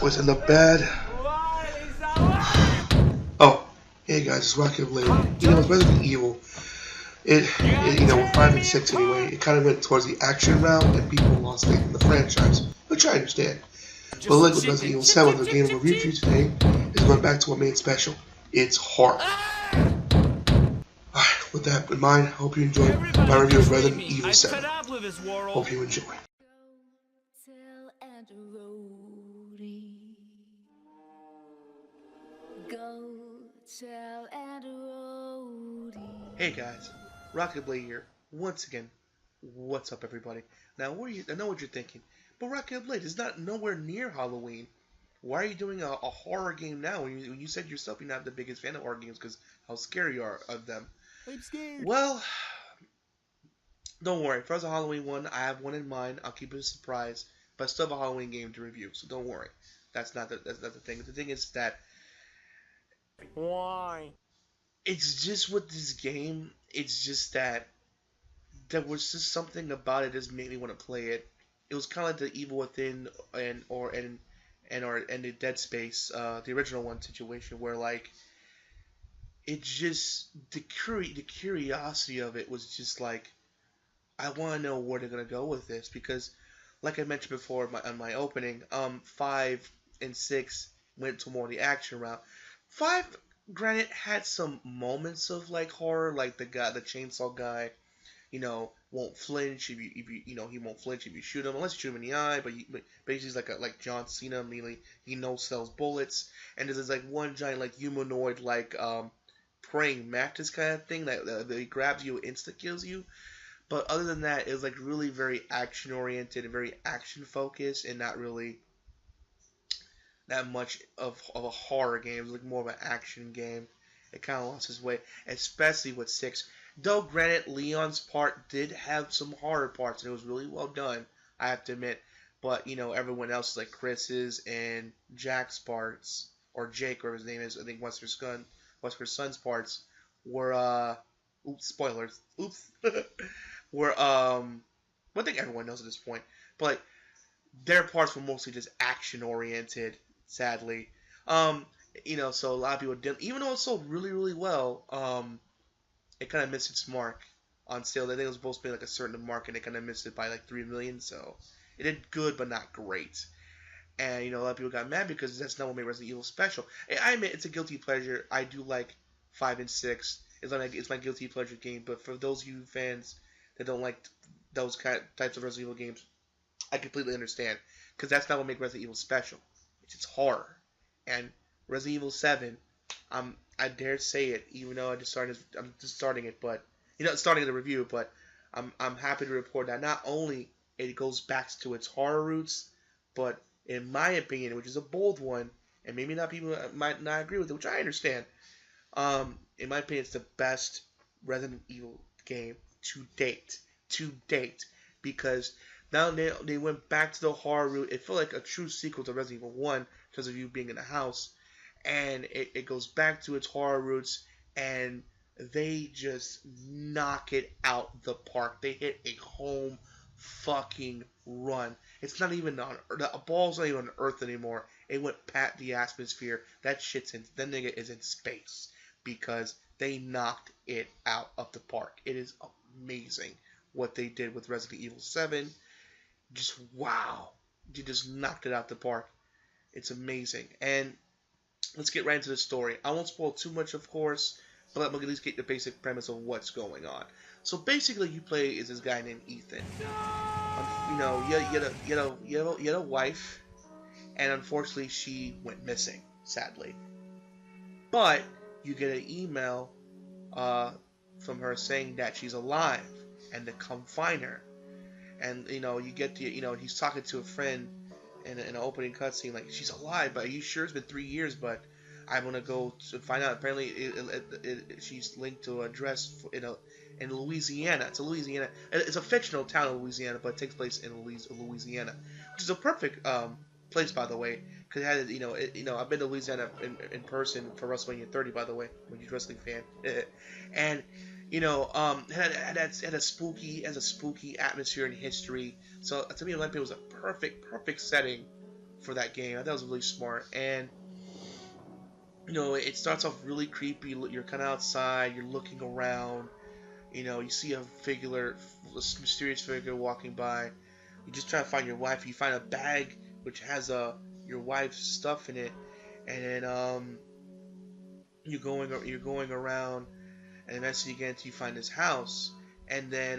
Was in the bed. Oh, hey guys, it's Rocket Blade. It's Resident Evil. With 5 and 6 anyway, it kind of went towards the action route, and people lost faith in the franchise, which I understand. But like with Resident Evil 7, the game we're reviewing today is going back to what made it special. It's horror. Alright, with that in mind, I hope you enjoyed my review of Resident Evil 7. Hope you enjoy. Hey guys, Rocket Blade here. Once again, what's up everybody? Now, I know what you're thinking, but Rocket Blade is not nowhere near Halloween. Why are you doing a horror game now when you said yourself you're not the biggest fan of horror games because how scary you are of them? I'm scared. Well, don't worry. For the Halloween one, I have one in mind. I'll keep it a surprise, but I still have a Halloween game to review, so don't worry. That's not the thing. The thing is that Why? it's just with this game. It's just that there was just something about it that just made me want to play it. It was kind of like the Evil Within and the Dead Space, the original one situation where like it just the curiosity of it was just like I want to know where they're gonna go with this because, like I mentioned before on my opening, 5 and 6 went to more the action route. 5, granted, had some moments of like horror, like the chainsaw guy, won't flinch if he won't flinch if you shoot him unless you shoot him in the eye. But he's like John Cena, mainly he no sells bullets, and there's this like one giant like humanoid like praying mantis kind of thing that he grabs you, insta kills you. But other than that, it was like really very action oriented and very action focused, and not really that much of a horror game. It was like more of an action game. It kind of lost its way, especially with 6. Though, granted, Leon's part did have some horror parts, and it was really well done, I have to admit. But, everyone else, like Chris's and Jack's parts, or Jake, or his name is, I think Wesker's son's parts, were, oops, spoilers, oops, were, well, I think everyone knows at this point, but, like, their parts were mostly just action-oriented, sadly. So a lot of people didn't, even though it sold really, really well, it kind of missed its mark on sale. I think it was supposed to be like a certain mark, and it kind of missed it by like 3 million. So it did good, but not great. And a lot of people got mad because that's not what made Resident Evil special. I admit it's a guilty pleasure. I do like 5 and 6. It's my guilty pleasure game. But for those of you fans that don't like those types of Resident Evil games, I completely understand because that's not what makes Resident Evil special. It's its horror. And Resident Evil 7, I dare say it, even though I'm just starting it, but starting the review. But I'm happy to report that not only it goes back to its horror roots, but in my opinion, which is a bold one, and maybe not people might not agree with it, which I understand. In my opinion, it's the best Resident Evil game to date, because now they went back to the horror route. It felt like a true sequel to Resident Evil 1 because of you being in a house. And it goes back to its horror roots, and they just knock it out the park. They hit a home fucking run. It's not even the ball's not even on Earth anymore. It went past the atmosphere. That nigga is in space because they knocked it out of the park. It is amazing what they did with Resident Evil 7. Just wow. You just knocked it out the park. It's amazing. And let's get right into the story. I won't spoil too much, of course, but I'm gonna at least get the basic premise of what's going on. So basically, you play as this guy named Ethan. You had a wife, and unfortunately, she went missing. Sadly, but you get an email from her saying that she's alive and to come find her. And you get he's talking to a friend in an opening cutscene, like, she's alive, but are you sure? It's been 3 years, but I'm gonna go to find out. Apparently, she's linked to an address in Louisiana. It's a fictional town in Louisiana, but it takes place in Louisiana, which is a perfect place, by the way, because it had I've been to Louisiana in person for WrestleMania 30, by the way, I'm a huge wrestling fan, and had a spooky atmosphere and history. So to me, it was a perfect setting for that game. I thought it was really smart. And it starts off really creepy. You're kind of outside, you're looking around. You see a mysterious figure walking by. You just try to find your wife. You find a bag which has your wife's stuff in it, and then you're going around, and eventually you find this house, and then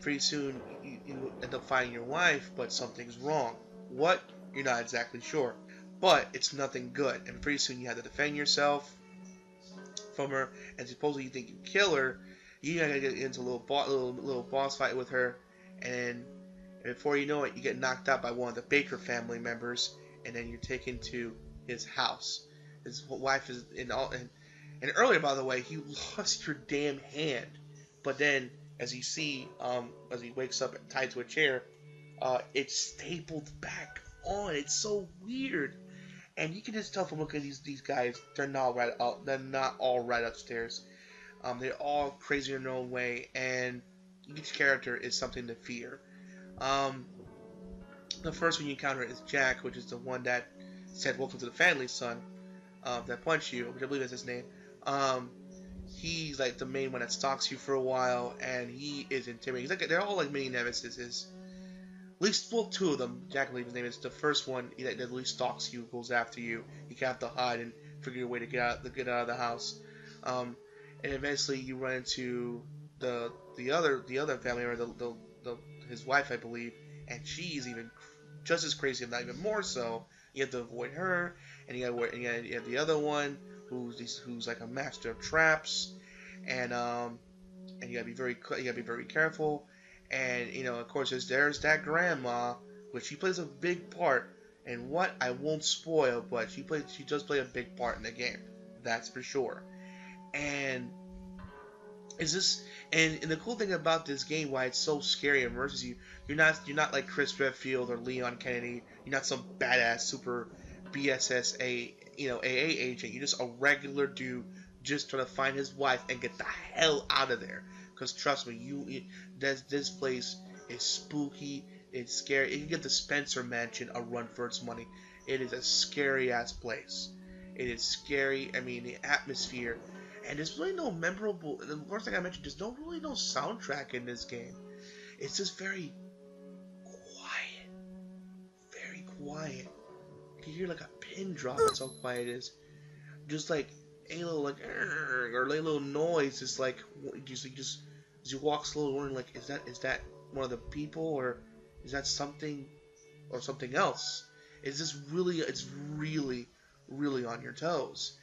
pretty soon you end up finding your wife, but something's wrong. What? You're not exactly sure, but it's nothing good, and pretty soon you have to defend yourself from her, and supposedly you think you kill her. You gotta get into a little boss fight with her, and before you know it, you get knocked out by one of the Baker family members, and then you're taken to his house. His wife is and earlier, by the way, he lost your damn hand, but then as you see, as he wakes up tied to a chair, it's stapled back on. It's so weird. And you can just tell from looking at these guys, they're not all right upstairs. They're all crazy in their own way, and each character is something to fear. The first one you encounter is Jack, which is the one that said "Welcome to the family, son." That punched you, which I believe is his name. He's like the main one that stalks you for a while, and he is intimidating. They're all like mini nemesis. At least, well, two of them. Jack, I believe his name is. The first one that at least stalks you, goes after you. You have to hide and figure a way to get out of the house. And eventually, you run into the other family member, his wife, I believe, and she's even just as crazy, if not even more so. You have to avoid her, and you have the other one who's like a master of traps, and you gotta be very careful. And of course, there's that grandma, which she plays a big part. And what I won't spoil, but she does play a big part in the game. That's for sure. And and the cool thing about this game, why it's so scary and immerses you, you're not like Chris Redfield or Leon Kennedy. You're not some badass super BSSA AA agent. You're just a regular dude just trying to find his wife and get the hell out of there. Because trust me, this place is spooky. It's scary. You can get the Spencer Mansion a run for its money. It is a scary ass place. It is scary. I mean, the atmosphere, and there's really no memorable. The first thing I mentioned, there's really no soundtrack in this game. It's just very quiet, very quiet. You can hear like a pin drop. That's how quiet it is. Just like a little or a little noise. It's like just as you walk slowly, wondering like, is that one of the people, or is that something else? It's really on your toes,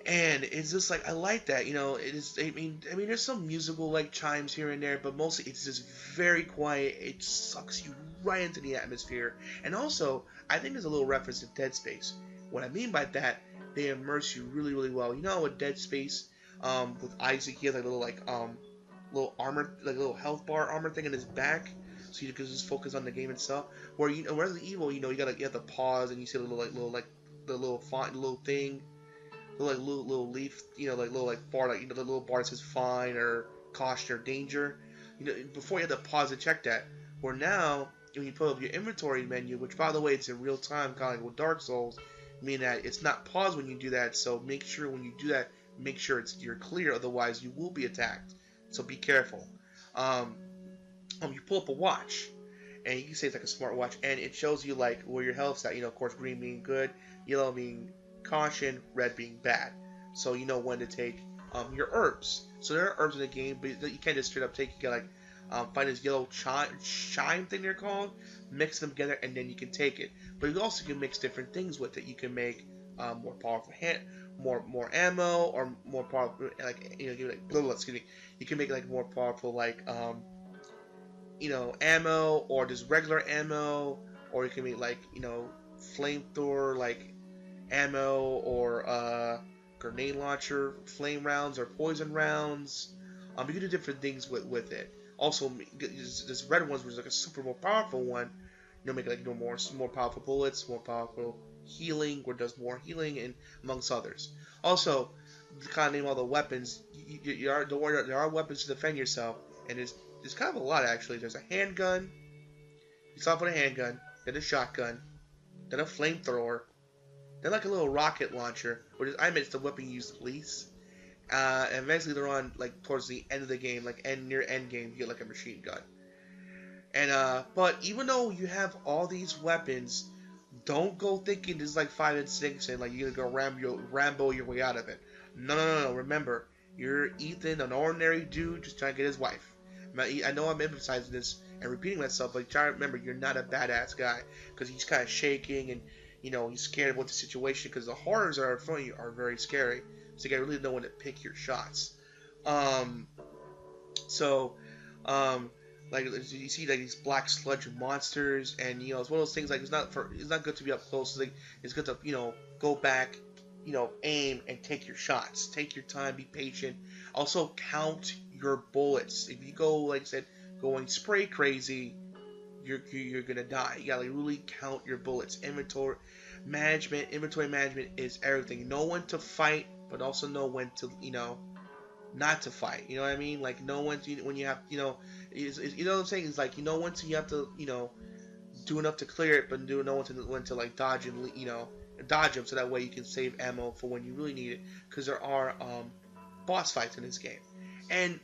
and it's just like I like that. It is. I mean, there's some musical like chimes here and there, but mostly it's just very quiet. It sucks you right into the atmosphere, and also I think there's a little reference to Dead Space. What I mean by that, they immerse you really, really well. With Dead Space, with Isaac, he has like little armor, like a little health bar armor thing in his back, so you can just focus on the game itself. Where Resident Evil, you have to pause and you see the little font, little thing, little leaf, little bar, the little bar that says fine or caution or danger. Before you had to pause to check that. Where now, when you put up your inventory menu, which by the way it's in real time, kind of like with Dark Souls, meaning that it's not paused when you do that. So make sure when you do that, make sure you're clear, otherwise you will be attacked. So be careful. You pull up a watch, and you can say it's like a smart watch, and it shows you like where your health's at. Of course, green being good, yellow being caution, red being bad. So you know when to take your herbs. So there are herbs in the game, but you can't just straight up take. You gotta find this yellow chime thing they're called, mix them together, and then you can take it. But you also can mix different things with it. You can make more powerful more ammo, or more powerful excuse me. You can make like more powerful ammo, or just regular ammo, or you can make flamethrower ammo, or grenade launcher flame rounds or poison rounds. You can do different things with it. Also, this red one was like a super more powerful one. Make more powerful bullets, more powerful healing, where it does more healing, and amongst others. Also, to kind of name all the weapons, there are weapons to defend yourself, and there's kind of a lot actually. There's a handgun. You start with a handgun. then a shotgun, then a flamethrower, then like a little rocket launcher, which is, I admit it's the weapon you use the least. And eventually they're on like towards the end of the game, like near end game, you get like a machine gun. And but even though you have all these weapons, don't go thinking this is like 5 and 6 and like you're gonna go Rambo your way out of it. No. Remember, you're Ethan, an ordinary dude just trying to get his wife. I know I'm emphasizing this and repeating myself, but try to remember you're not a badass guy because he's kind of shaking and he's scared about the situation because the horrors that are in front of you are very scary. So you gotta really know when to pick your shots. Like you see like these black sludge monsters, and it's one of those things like it's not good to be up close. Like, it's good to go back, aim and take your shots. Take your time, be patient. Also count your bullets. If you go like I said, going spray crazy, you're gonna die. You gotta really count your bullets. Inventory management is everything. Know when to fight, but also know when to not to fight. You know what I mean? Like know when you have you know what I'm saying? It's like when you have to do enough to clear it, but know when to like dodge and dodge them, so that way you can save ammo for when you really need it. Because there are boss fights in this game, and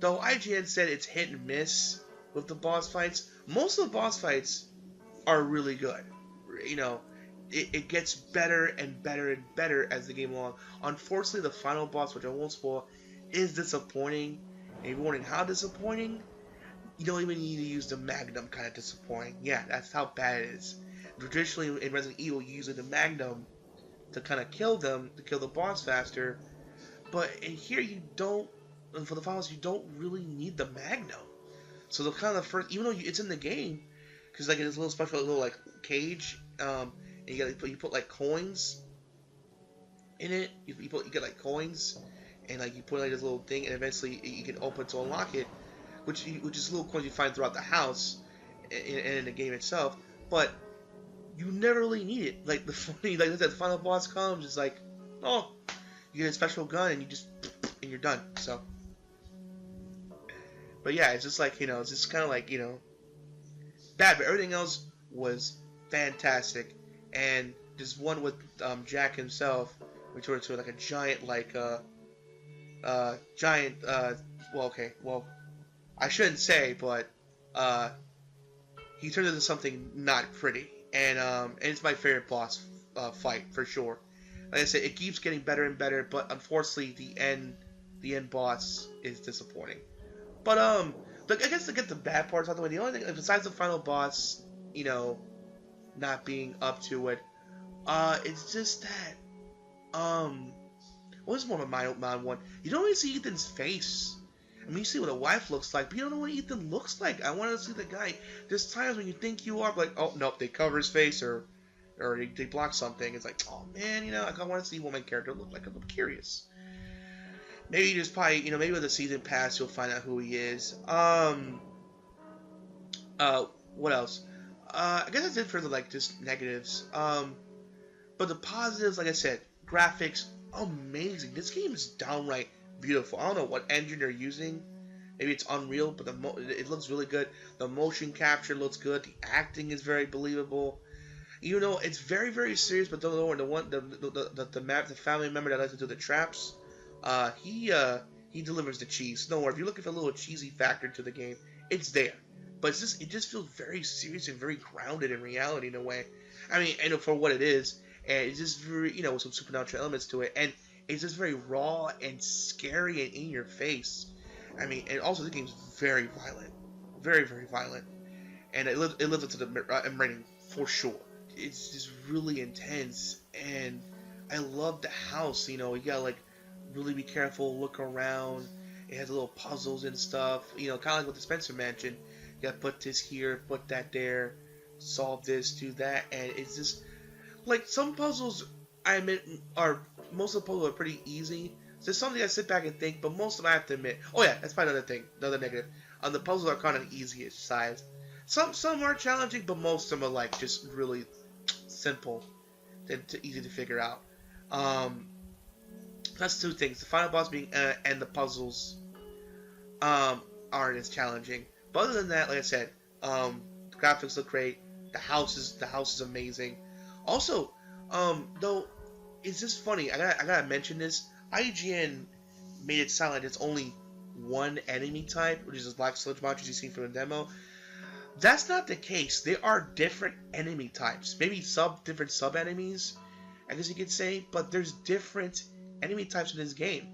though IGN said it's hit and miss with the boss fights, most of the boss fights are really good. It gets better and better and better as the game along. Unfortunately, the final boss, which I won't spoil, is disappointing. And if you're wondering how disappointing, you don't even need to use the Magnum kind of disappointing. Yeah, that's how bad it is. Traditionally in Resident Evil, you use the Magnum to kind of kill the boss faster. But in here, you don't. And for the finals, you don't really need the Magnum. So the kind of first, even though it's in the game, because like it's a little special little like cage, and you put like coins in it. You get like coins, and like you put like this little thing, and eventually you can open to unlock it, which is little coins you find throughout the house and in the game itself. But you never really need it. Like the final boss comes, it's like, oh, you get a special gun and you're done. So. But yeah, it's just like, it's just kind of like, bad. But everything else was fantastic. And this one with Jack himself, we turned into like a giant, I shouldn't say, but he turned into something not pretty. And it's my favorite boss fight, for sure. Like I said, it keeps getting better and better, but unfortunately, the end boss is disappointing. But I guess to get the bad parts out of the way, the only thing besides the final boss, not being up to it, it's just that what's more of a mild one? You don't really see Ethan's face. I mean, you see what a wife looks like, but you don't know what Ethan looks like. I want to see the guy. There's times when you think you are, like, oh nope, they cover his face or they block something. It's like, oh man, I want to see what my character look like. I'm curious. Maybe just probably, maybe with the season pass, you'll find out who he is. What else? I guess that's it for the, just negatives. But the positives, like I said, graphics, amazing. This game is downright beautiful. I don't know what engine they're using. Maybe it's Unreal, but it looks really good. The motion capture looks good. The acting is very believable. It's very, very serious, but don't know the family member that likes to do the traps. He delivers the cheese. Don't worry, if you're looking for a little cheesy factor to the game, it's there. But it just feels very serious and very grounded in reality in a way. I mean, for what it is, and it's just very, with some supernatural elements to it, and it's just very raw and scary and in your face. I mean, and also the game's very violent, very, very violent, and it lives up to the rating for sure. It's just really intense, and I love the house. You gotta really be careful, look around. It has little puzzles and stuff, kind of like with the Spencer Mansion. You gotta put this here, put that there, solve this, do that, and it's just like some puzzles. I admit most of the puzzles are pretty easy. There's something I sit back and think, but most of them I have to admit. Oh yeah, that's probably another thing, another negative. The puzzles are kind of easy size. Some are challenging, but most of them are just really simple, and easy to figure out. That's two things. The final boss being and the puzzles aren't as challenging. But other than that, like I said, the graphics look great. The house is amazing. Also, though, it's just funny. I gotta mention this. IGN made it sound like it's only one enemy type, which is the black sludge monsters you see from the demo. That's not the case. There are different enemy types, maybe different sub enemies, I guess you could say. But there's different enemy types in this game.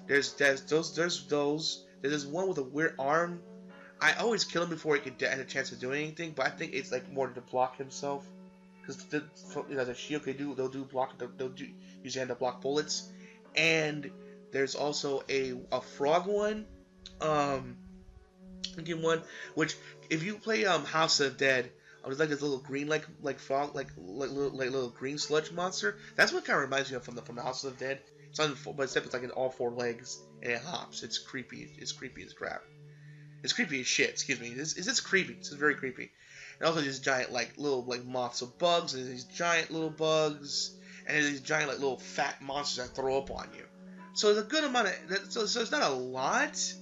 There's this one with a weird arm. I always kill him before he could get a chance to do anything, but I think it's like more to block himself, because the shield they'll use your hand to block bullets. And there's also a frog one, thinking one, which if you play House of Dead, there's like this little green like frog like little green sludge monster. That's what kind of reminds me of from the House of Dead. It's on, but except it's like in all four legs and it hops. It's creepy. It's creepy as crap. It's creepy as shit. Excuse me. It's creepy. It's very creepy. And also these giant little moths of bugs, and these giant little bugs, and there's these giant little fat monsters that throw up on you. So there's a good amount of so it's not a lot,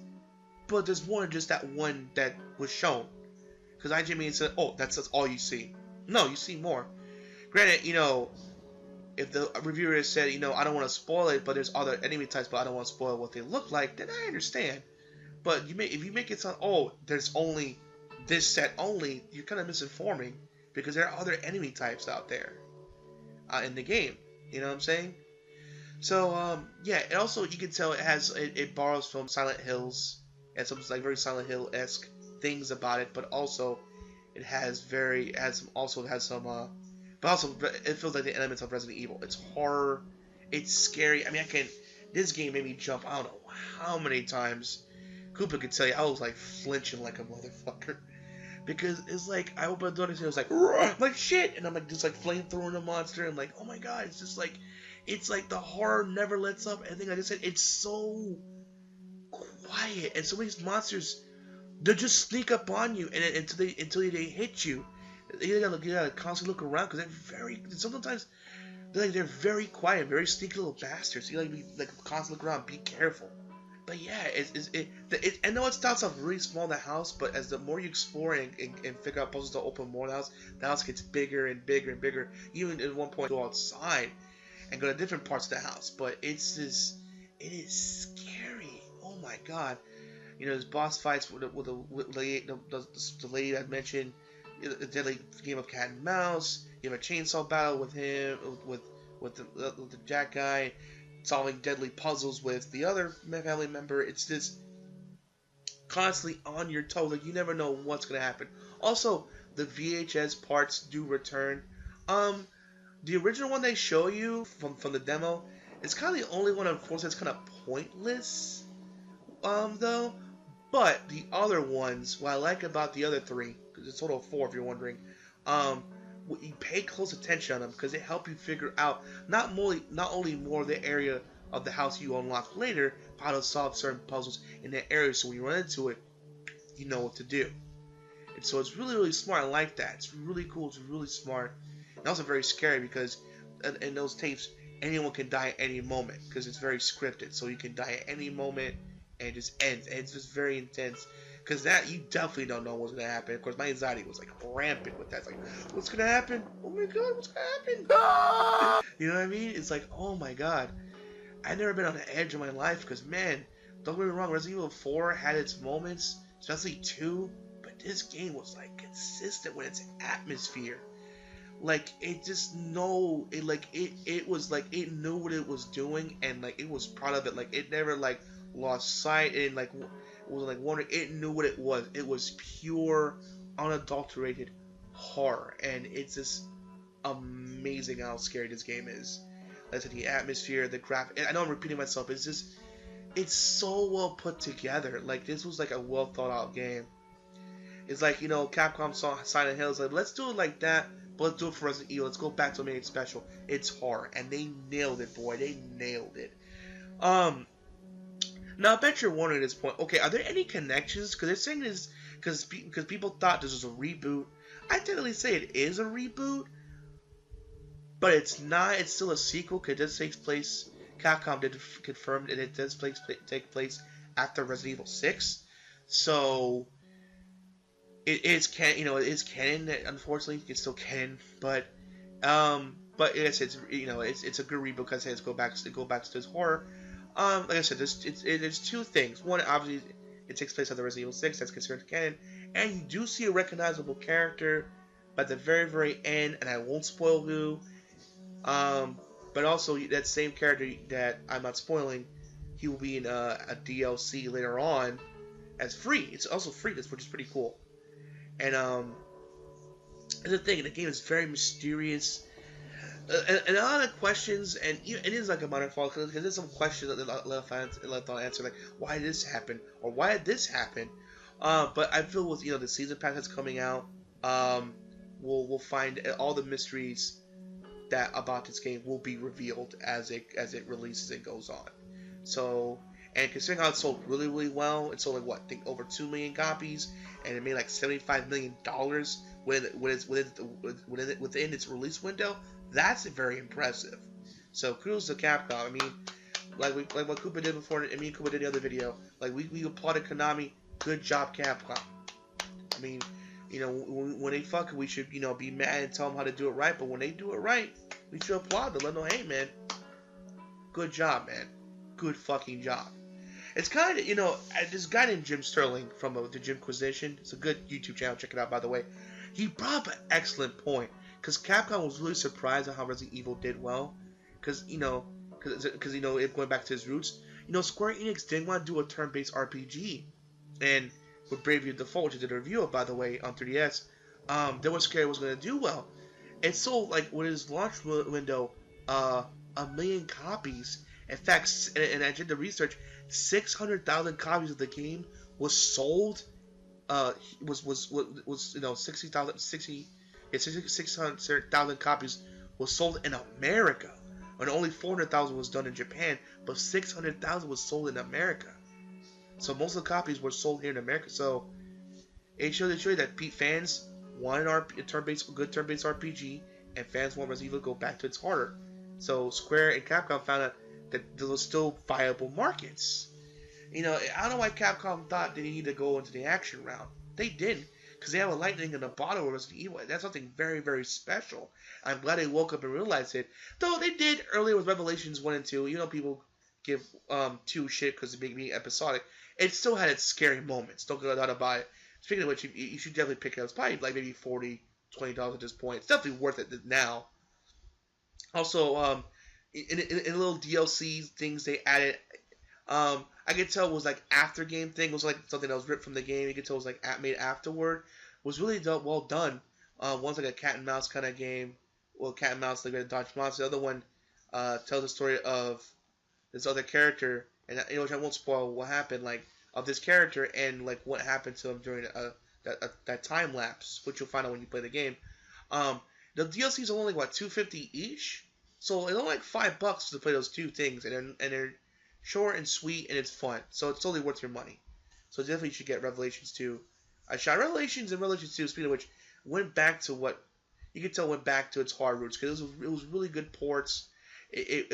but there's more than just that one that was shown. Because IGN said, oh, that's all you see. No, you see more. Granted, if the reviewer said, I don't want to spoil it, but there's other enemy types, but I don't want to spoil what they look like, then I understand. But if you make it sound, oh, there's only this set only, you're kind of misinforming, because there are other enemy types out there in the game. You know what I'm saying? So, yeah, and also you can tell it borrows from Silent Hills, and some very Silent Hill-esque things about it, but also it feels like the elements of Resident Evil. It's horror, it's scary. I mean, this game made me jump, I don't know how many times. Koopa could tell you, I was like flinching like a motherfucker, because it's like I opened the door and it was like, I'm like shit, and I'm like just like flamethrowing the monster, and like, oh my god, it's like the horror never lets up. And like I said, it's so quiet, and some of these monsters, they just sneak up on you, and until they hit you. You gotta constantly look around, because sometimes they're very quiet, very sneaky little bastards. You gotta be constantly look around, be careful. But yeah, I know it starts off really small in the house, but as the more you explore and figure out puzzles to open more of the house gets bigger and bigger and bigger. Even at one point, go outside and go to different parts of the house. But it is scary. Oh my god! There's boss fights with the lady I mentioned, the deadly game of cat and mouse. You have a chainsaw battle with him, with the Jack guy, solving deadly puzzles with the other family member. It's just constantly on your toes. Like, you never know what's gonna happen. Also, the VHS parts do return. The original one they show you from the demo, it's kind of the only one, unfortunately, that's kind of pointless. Though. But the other ones, what I like about the other three, because it's a total of 4 if you're wondering, you pay close attention on them, because they help you figure out not only more of the area of the house you unlock later, but how to solve certain puzzles in that area, so when you run into it, you know what to do. And so it's really, really smart. I like that. It's really cool. It's really smart. And also very scary, because in those tapes, anyone can die at any moment, because it's very scripted. So you can die at any moment, and it just ends. And it's just very intense. Because that, you definitely don't know what's going to happen. Of course, my anxiety was like rampant with that. It's like, what's going to happen? Oh my god, what's going to happen? Ah! You know what I mean? It's like, oh my god. I've never been on the edge of my life, because, man, don't get me wrong, Resident Evil 4 had its moments, especially 2, but this game was like consistent with its atmosphere. Like, it just it was like, it knew what it was doing, and like, it was proud of it. Like, it never like lost sight, and like, was like wondering. It knew what it was. It was pure, unadulterated horror, and it's just amazing how scary this game is. Like I said, the atmosphere, the graphic. I know I'm repeating myself. It's so well put together. Like, this was like a well thought out game. It's like, Capcom saw Silent Hill. It's like, let's do it like that, but let's do it for Resident Evil. Let's go back to making it special. It's horror, and they nailed it, boy. They nailed it. Now, I bet you're wondering at this point, okay, are there any connections? Because they're saying this because people thought this was a reboot. I technically say it is a reboot, but it's not. It's still a sequel, because this takes place, Capcom did confirm that it does take place after Resident Evil 6. So, it's can it's canon. Unfortunately, it's still canon, but yes, it's a good read because it has go back to this horror. Like I said, there's two things. One, obviously, it takes place at the Resident Evil 6, that's considered canon, and you do see a recognizable character by the very end, and I won't spoil who. Um, but also that same character that I'm not spoiling, he will be in a DLC later on as free. It's also free, which is pretty cool. And the thing, the game is very mysterious. And a lot of questions, and it is like a minor fault because there's some questions that left unanswered, like why did this happen or why did this happen. But I feel with the season pass that's coming out, we'll find all the mysteries that about this game will be revealed as it releases and goes on. So, and considering how it sold really well, it sold like what, I think over 2 million copies, and it made like $75 million within its release window. That's very impressive. So kudos to Capcom. I mean, like what Koopa did before, and me and Koopa did the other video. Like we applauded Konami. Good job, Capcom. I mean, when they fuck, we should be mad and tell them how to do it right. But when they do it right, we should applaud them. Let them know, hey man, good job, man, good fucking job. It's kind of this guy named Jim Sterling from the Jimquisition. It's a good YouTube channel. Check it out, by the way. He brought up an excellent point. Because Capcom was really surprised at how Resident Evil did well. Because, going back to his roots, Square Enix didn't want to do a turn-based RPG. And with Bravely Default, which I did a review of, by the way, on 3DS, they were scared it was going to do well. And so, like, with his launch window, 1 million copies. In fact, and I did the research, 600,000 copies of the game was sold. Was 600,000 copies was sold in America, and only 400,000 was done in Japan. But 600,000 was sold in America. So most of the copies were sold here in America. So it shows you that fans wanted a good turn-based RPG, and fans want Resident Evil to go back to its harder. So Square and Capcom found out that there was still viable markets. I don't know why Capcom thought they needed to go into the action route. They didn't, because they have a lightning in a bottle with Resident Evil. That's something very, very special. I'm glad they woke up and realized it. Though they did earlier with Revelations 1 and 2. People give 2 shit because it made me episodic. It still had its scary moments. Don't get out about it. Speaking of which, you should definitely pick it up. It's probably like maybe $40, $20 at this point. It's definitely worth it now. Also, in little DLC things they added, I could tell it was like after game thing. It was like something that was ripped from the game. You could tell it was like made afterward. It was really well done. One's like a cat and mouse kind of game. Well, cat and mouse, like a dodge monster. The other one tells the story of this other character, and which I won't spoil what happened, like of this character and like what happened to him during that time lapse, which you'll find out when you play the game. The DLCs are only what, $250 each, so it's only like $5 to play those 2 things, and they're short and sweet, and it's fun. So it's totally worth your money. So definitely you should get Revelations 2. I shot Revelations and Revelations 2, speaking of which, went back to what you could tell went back to its hard roots, because it was really good ports. It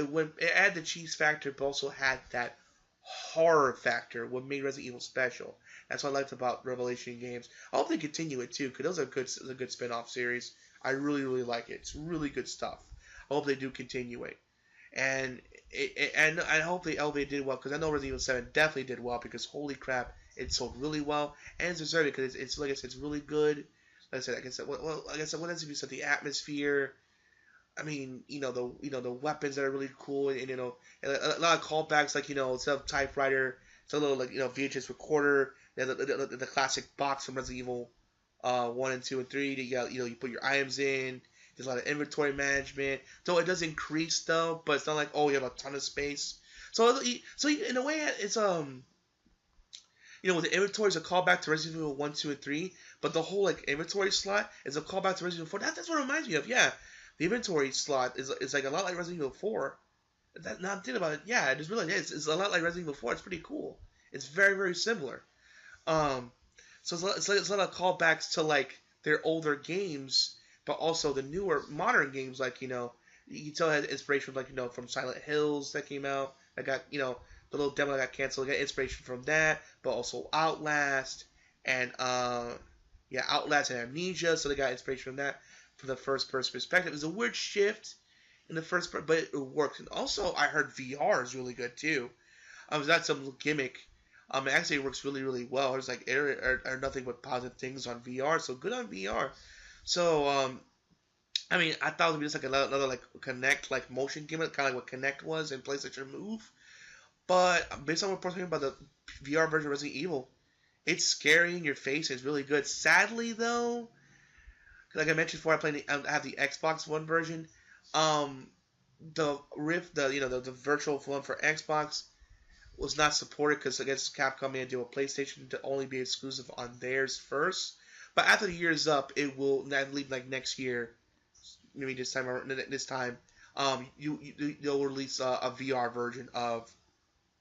had the cheese factor, but also had that horror factor, what made Resident Evil special. That's what I liked about Revelation games. I hope they continue it too, because those are a good spin-off series. I really, really like it. It's really good stuff. I hope they do continue it. And I hope they did well, because I know Resident Evil 7 definitely did well, because holy crap, it sold really well, and it's deserved because it's like I said, it's really good. Like I said, what else have you said? The atmosphere. I mean, the weapons that are really cool, and a lot of callbacks, like instead of typewriter, it's a little like VHS recorder, the classic box from Resident Evil 1 and 2 and 3. You got you put your items in. There's a lot of inventory management. Though it does increase though, but it's not like you have a ton of space. So in a way, it's with the inventory is a callback to Resident Evil 1, 2, and 3, but the whole like inventory slot is a callback to Resident Evil 4. That's what it reminds me of. Yeah, the inventory slot is like a lot like Resident Evil 4. Now I'm thinking about it. Yeah, I just realized it's a lot like Resident Evil 4. It's pretty cool. It's very, very similar. So it's a lot of callbacks to like their older games, but also the newer modern games. Like you can tell it had inspiration from from Silent Hills that came out. I got the little demo that got canceled. I got inspiration from that, but also Outlast and yeah, Outlast and Amnesia, so they got inspiration from that from the first person perspective. It's a weird shift in the first part, but it works. And also, I heard VR is really good too. It's not some gimmick. It actually works really, really well. There's like are nothing but positive things on VR, so good on VR. So, I mean, I thought it would be just like another like Connect like motion gimmick, kind of like what Connect was in PlayStation Move. But based on what we're talking about the VR version of Resident Evil, it's scary in your face. It's really good. Sadly, though, like I mentioned before, I have the Xbox One version. Um, the Rift, the virtual one for Xbox was not supported because I guess Capcom made a deal with PlayStation to only be exclusive on theirs first. But after the year is up, it will not leave like next year. Maybe this time, you'll release a VR version of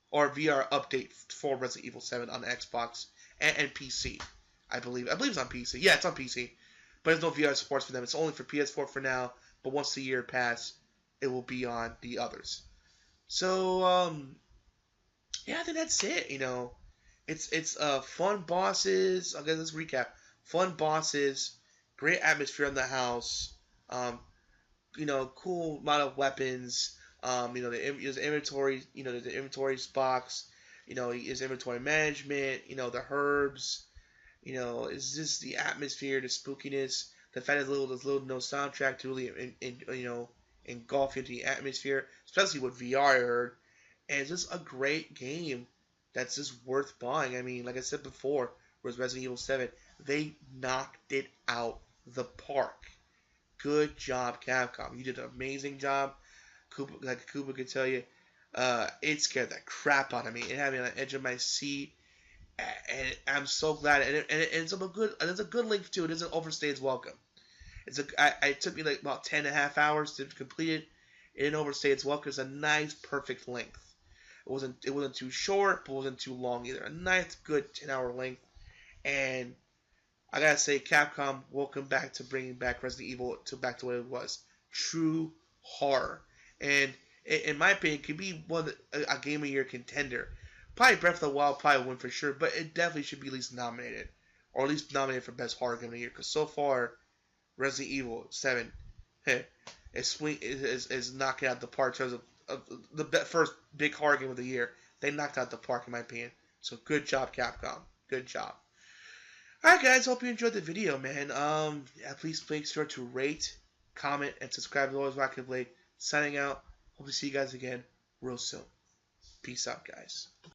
or a VR update for Resident Evil 7 on Xbox and PC. I believe it's on PC. Yeah, it's on PC, but there's no VR supports for them. It's only for PS4 for now. But once the year passes, it will be on the others. So yeah, I think that's it. It's fun bosses. Okay, let's recap. Fun bosses, great atmosphere in the house. Um, cool amount of weapons. His inventory. The inventory box. His inventory management. The herbs. It's just the atmosphere, the spookiness. The fact there's little no soundtrack to really, engulf you into the atmosphere, especially with VR. I heard, and it's just a great game that's just worth buying. I mean, like I said before, was Resident Evil 7. They knocked it out the park. Good job, Capcom. You did an amazing job. Like Koopa could tell you, it scared the crap out of me. It had me on the edge of my seat, and I'm so glad. And it's a good. There's a good length to it. It doesn't overstay its welcome. It took me like about 10 and a half hours to complete it. It didn't overstay its welcome. It's a nice, perfect length. It wasn't too short, but it wasn't too long either. A nice, good 10-hour length. And I gotta say, Capcom, welcome back to bringing back Resident Evil back to what it was. True horror. And in my opinion, it could be a Game of the Year contender. Probably Breath of the Wild probably win for sure, but it definitely should be at least nominated. Or at least nominated for Best Horror Game of the Year. Because so far, Resident Evil 7 is knocking out the park in terms of the first big horror game of the year. They knocked out the park, in my opinion. So good job, Capcom. Good job. Alright, guys. Hope you enjoyed the video, man. Yeah, please make sure to rate, comment, and subscribe to Always Rocket Blade. Signing out. Hope to see you guys again real soon. Peace out, guys.